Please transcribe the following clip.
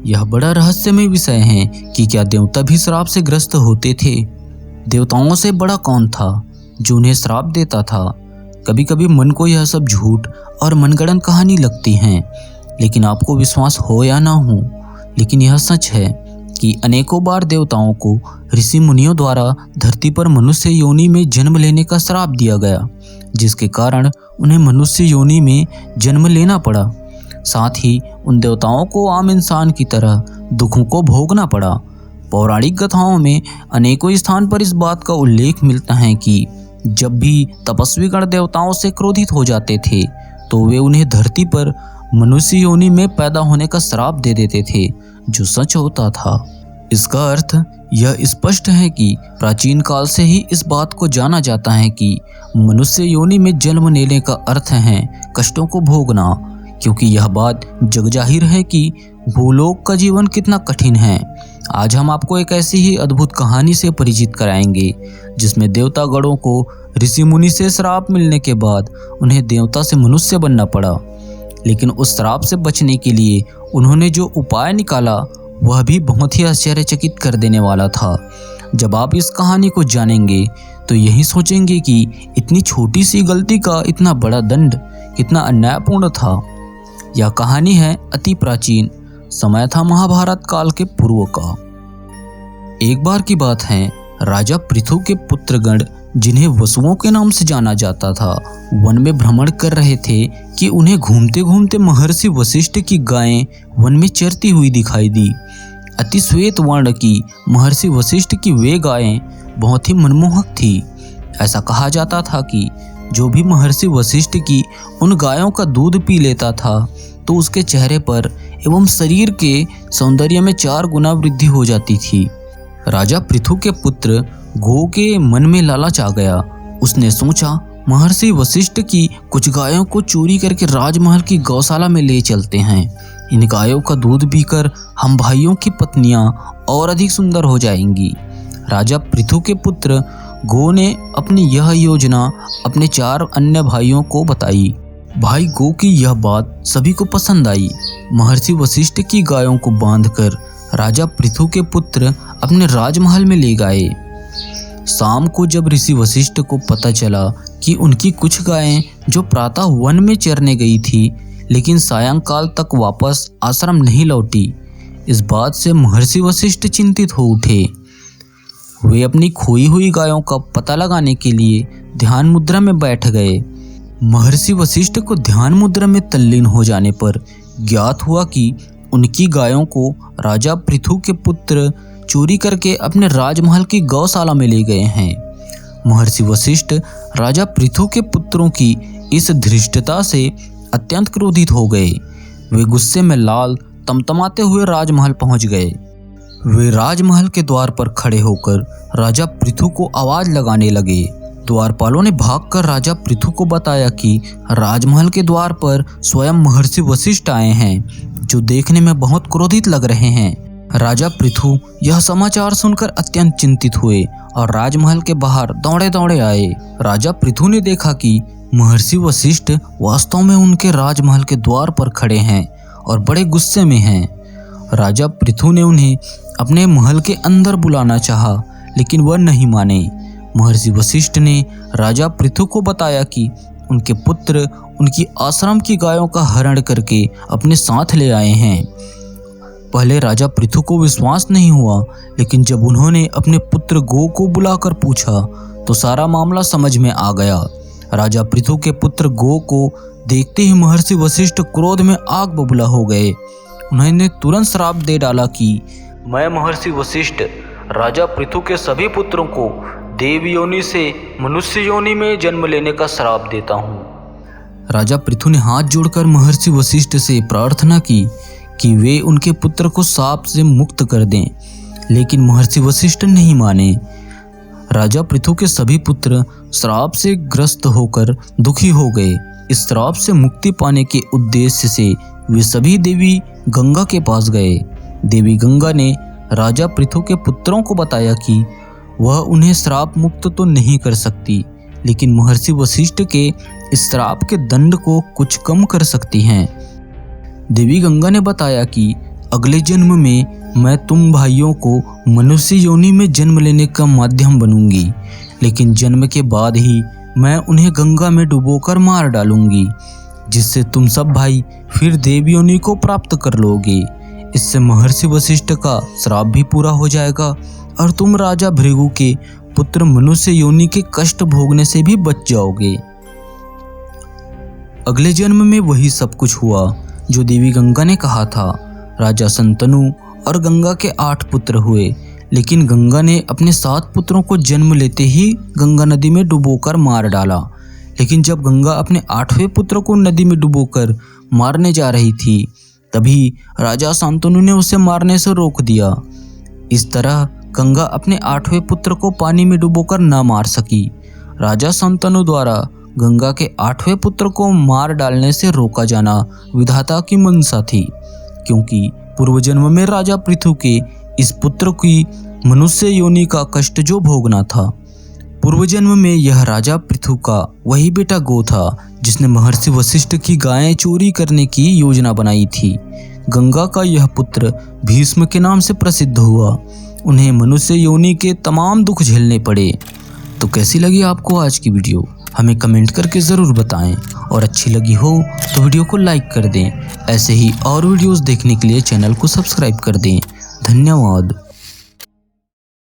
यह बड़ा रहस्यमय विषय है कि क्या देवता भी श्राप से ग्रस्त होते थे। देवताओं से बड़ा कौन था जो उन्हें श्राप देता था। कभी कभी मन को यह सब झूठ और मनगढ़ंत कहानी लगती हैं, लेकिन आपको विश्वास हो या ना हो, लेकिन यह सच है कि अनेकों बार देवताओं को ऋषि मुनियों द्वारा धरती पर मनुष्य योनि में जन्म लेने का श्राप दिया गया, जिसके कारण उन्हें मनुष्य योनि में जन्म लेना पड़ा। साथ ही उन देवताओं को आम इंसान की तरह दुखों को भोगना पड़ा। पौराणिक कथाओं में अनेकों स्थान पर इस बात का उल्लेख मिलता है कि जब भी तपस्वी गण देवताओं से क्रोधित हो जाते थे तो वे उन्हें धरती पर मनुष्य योनि में पैदा होने का श्राप दे देते थे, जो सच होता था। इसका अर्थ यह स्पष्ट है कि प्राचीन काल से ही इस बात को जाना जाता है कि मनुष्य योनि में जन्म लेने का अर्थ है कष्टों को भोगना, क्योंकि यह बात जग जाहिर है कि भूलोक का जीवन कितना कठिन है। आज हम आपको एक ऐसी ही अद्भुत कहानी से परिचित कराएंगे जिसमें देवता गणों को ऋषि मुनि से श्राप मिलने के बाद उन्हें देवता से मनुष्य बनना पड़ा, लेकिन उस श्राप से बचने के लिए उन्होंने जो उपाय निकाला वह भी बहुत ही आश्चर्यचकित कर देने वाला था। जब आप इस कहानी को जानेंगे तो यही सोचेंगे कि इतनी छोटी सी गलती का इतना बड़ा दंड कितना अन्यायपूर्ण था। यह कहानी है अति प्राचीन, समय था महाभारत काल के पूर्व का। एक बार की बात है, राजा पृथु के पुत्रगण, जिन्हें वसुओं के नाम से जाना जाता था, वन में भ्रमण कर रहे थे कि उन्हें घूमते घूमते महर्षि वशिष्ठ की गायें वन में चरती हुई दिखाई दी। अति श्वेत वर्ण की महर्षि वशिष्ठ की वे गायें बहुत ही मनमोहक थी। ऐसा कहा जाता था कि जो भी महर्षि वशिष्ठ की उन गायों का दूध पी लेता था तो उसके चेहरे पर एवं शरीर के सौंदर्य में 4 गुना वृद्धि हो जाती थी। राजा पृथु के पुत्र गो के मन में लालच आ गया। उसने सोचा, महर्षि वशिष्ठ की कुछ गायों को चोरी करके राजमहल की गौशाला में ले चलते हैं। इन गायों का दूध पीकर हम भाइयों की पत्नियां और अधिक सुंदर हो जाएंगी। राजा पृथु के पुत्र गो ने अपनी यह योजना अपने 4 अन्य भाइयों को बताई। भाई गो की यह बात सभी को पसंद आई। महर्षि वशिष्ठ की गायों को बांधकर राजा पृथु के पुत्र अपने राजमहल में ले गए। शाम को जब ऋषि वशिष्ठ को पता चला कि उनकी कुछ गायें जो प्रातः वन में चरने गई थी लेकिन सायंकाल तक वापस आश्रम नहीं लौटी, इस बात से महर्षि वशिष्ठ चिंतित हो उठे। वे अपनी खोई हुई गायों का पता लगाने के लिए ध्यान मुद्रा में बैठ गए। महर्षि वशिष्ठ को ध्यान मुद्रा में तल्लीन हो जाने पर ज्ञात हुआ कि उनकी गायों को राजा पृथु के पुत्र चोरी करके अपने राजमहल की गौशाला में ले गए हैं। महर्षि वशिष्ठ राजा पृथु के पुत्रों की इस धृष्टता से अत्यंत क्रोधित हो गए। वे गुस्से में लाल तमतमाते हुए राजमहल पहुंच गए। वे राजमहल के द्वार पर खड़े होकर राजा पृथु को आवाज लगाने लगे। द्वारपालों ने भागकर राजा पृथु को बताया कि राजमहल के द्वार पर स्वयं महर्षि वशिष्ठ आए हैं, जो देखने में बहुत क्रोधित लग रहे हैं। राजा पृथु यह समाचार सुनकर अत्यंत चिंतित हुए और राजमहल के बाहर दौड़े दौड़े आए। राजा पृथु ने देखा कि महर्षि वशिष्ठ वास्तव में उनके राजमहल के द्वार पर खड़े हैं और बड़े गुस्से में हैं। राजा पृथु ने उन्हें अपने महल के अंदर बुलाना चाहा, लेकिन वह नहीं माने। महर्षि वशिष्ठ ने राजा पृथु को बताया कि उनके पुत्र उनकी आश्रम की गायों का हरण करके अपने साथ ले आए हैं। पहले राजा पृथु को विश्वास नहीं हुआ, लेकिन जब उन्होंने अपने पुत्र गो को बुलाकर पूछा तो सारा मामला समझ में आ गया। राजा पृथु के पुत्र गो को देखते ही महर्षि वशिष्ठ क्रोध में आग बबूला हो गए। उन्होंने तुरंत श्राप दे डाला कि मैं महर्षि वशिष्ठ राजा पृथु के सभी पुत्रों को देव योनि से मनुष्य योनि में जन्म लेने का श्राप देता हूँ। राजा पृथु ने हाथ जोड़कर महर्षि वशिष्ठ से प्रार्थना की कि वे उनके पुत्र को शाप से मुक्त कर दें, लेकिन महर्षि वशिष्ठ नहीं माने। राजा पृथु के सभी पुत्र श्राप से ग्रस्त होकर दुखी हो गए। इस श्राप से मुक्ति पाने के उद्देश्य से वे सभी देवी गंगा के पास गए। देवी गंगा ने राजा पृथु के पुत्रों को बताया कि वह उन्हें श्राप मुक्त तो नहीं कर सकती, लेकिन महर्षि वशिष्ठ के इस श्राप के दंड को कुछ कम कर सकती हैं। देवी गंगा ने बताया कि अगले जन्म में मैं तुम भाइयों को मनुष्य योनि में जन्म लेने का माध्यम बनूंगी, लेकिन जन्म के बाद ही मैं उन्हें गंगा में डुबोकर मार डालूंगी, जिससे तुम सब भाई फिर देव योनि को प्राप्त कर लोगे। इससे महर्षि वशिष्ठ का श्राप भी पूरा हो जाएगा और तुम राजा भृगु के पुत्र मनुष्य योनि के कष्ट भोगने से भी बच जाओगे। अगले जन्म में वही सब कुछ हुआ जो देवी गंगा ने कहा था। राजा संतनु और गंगा के 8 पुत्र हुए, लेकिन गंगा ने अपने 7 पुत्रों को जन्म लेते ही गंगा नदी में डुबोकर मार डाला। लेकिन जब गंगा अपने 8वें पुत्र को नदी में डुबोकर मारने जा रही थी, तभी राजा शांतनु ने उसे मारने से रोक दिया। इस तरह गंगा अपने 8वें पुत्र को पानी में डुबोकर न मार सकी। राजा शांतनु द्वारा गंगा के 8वें पुत्र को मार डालने से रोका जाना विधाता की मंशा थी, क्योंकि पूर्व जन्म में राजा पृथु के इस पुत्र की मनुष्य योनि का कष्ट जो भोगना था। पूर्व जन्म में यह राजा पृथु का वही बेटा गो था जिसने महर्षि वशिष्ठ की गायें चोरी करने की योजना बनाई थी। गंगा का यह पुत्र भीष्म के नाम से प्रसिद्ध हुआ। उन्हें मनुष्य योनि के तमाम दुख झेलने पड़े। तो कैसी लगी आपको आज की वीडियो, हमें कमेंट करके ज़रूर बताएं, और अच्छी लगी हो तो वीडियो को लाइक कर दें। ऐसे ही और वीडियोस देखने के लिए चैनल को सब्सक्राइब कर दें। धन्यवाद।